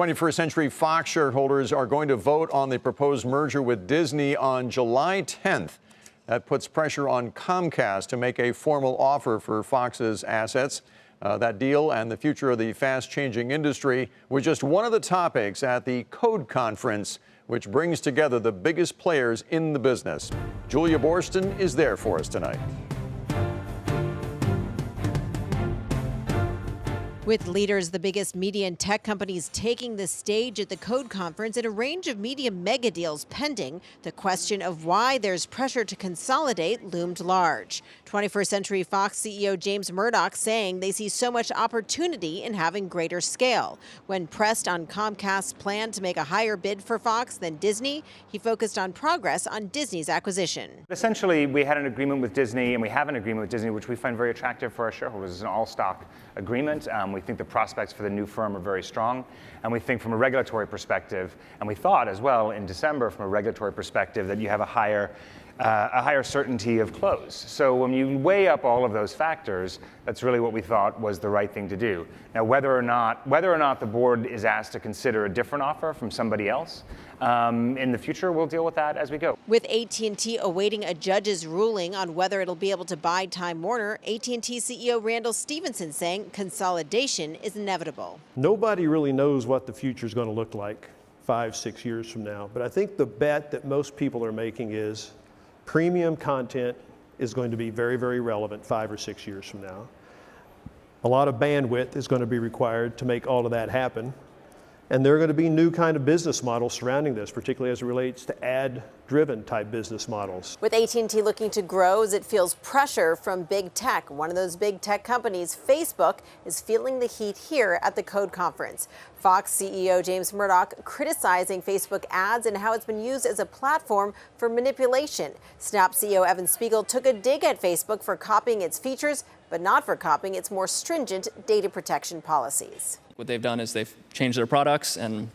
21st Century Fox shareholders are going to vote on the proposed merger with Disney on July 10th. That puts pressure on Comcast to make a formal offer for Fox's assets. That deal and the future of the fast-changing industry was just one of the topics at the Code Conference, which brings together the biggest players in the business. Julia Boorstin is there for us tonight. With leaders of the biggest media and tech companies taking the stage at the Code Conference and a range of media mega deals pending, the question of why there's pressure to consolidate loomed large. 21st Century Fox CEO James Murdoch saying they see so much opportunity in having greater scale. When pressed on Comcast's plan to make a higher bid for Fox than Disney, he focused on progress on Disney's acquisition. Essentially, we had an agreement with Disney, and we have an agreement with Disney, which we find very attractive for our shareholders. It's an all-stock agreement. We think the prospects for the new firm are very strong, and we think from a regulatory perspective, and we thought as well in December from a regulatory perspective that you have a higher certainty of close. So when you weigh up all of those factors, that's really what we thought was the right thing to do. Now, whether or not the board is asked to consider a different offer from somebody else in the future, we'll deal with that as we go. With AT&T awaiting a judge's ruling on whether it'll be able to buy Time Warner, AT&T CEO Randall Stephenson saying consolidation is inevitable. Nobody really knows what the future is going to look like 5-6 years from now, but I think the bet that most people are making is premium content is going to be very, very relevant 5 or 6 years from now. A lot of bandwidth is going to be required to make all of that happen. And there are going to be new kind of business models surrounding this, particularly as it relates to ad-driven type business models. With AT&T looking to grow as it feels pressure from big tech, one of those big tech companies, Facebook, is feeling the heat here at the Code Conference. Fox CEO James Murdoch criticizing Facebook ads and how it's been used as a platform for manipulation. Snap CEO Evan Spiegel took a dig at Facebook for copying its features, but not for copying its more stringent data protection policies. What they've done is they've changed their products, and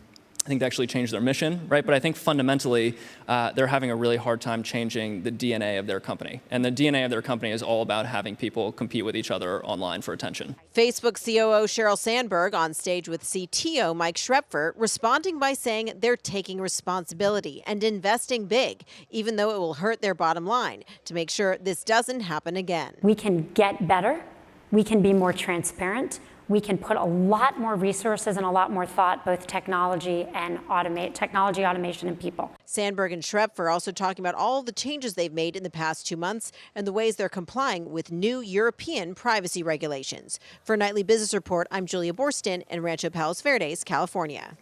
I think they actually changed their mission, right? But I think fundamentally, they're having a really hard time changing the DNA of their company. And the DNA of their company is all about having people compete with each other online for attention. Facebook COO Sheryl Sandberg on stage with CTO Mike Schrepfer responding by saying they're taking responsibility and investing big, even though it will hurt their bottom line, to make sure this doesn't happen again. We can get better. We can be more transparent. We can put a lot more resources and a lot more thought, both technology, automation, and people. Sandberg and Schrepfer also talking about all the changes they've made in the past 2 months and the ways they're complying with new European privacy regulations. For Nightly Business Report, I'm Julia Boorstin in Rancho Palos Verdes, California.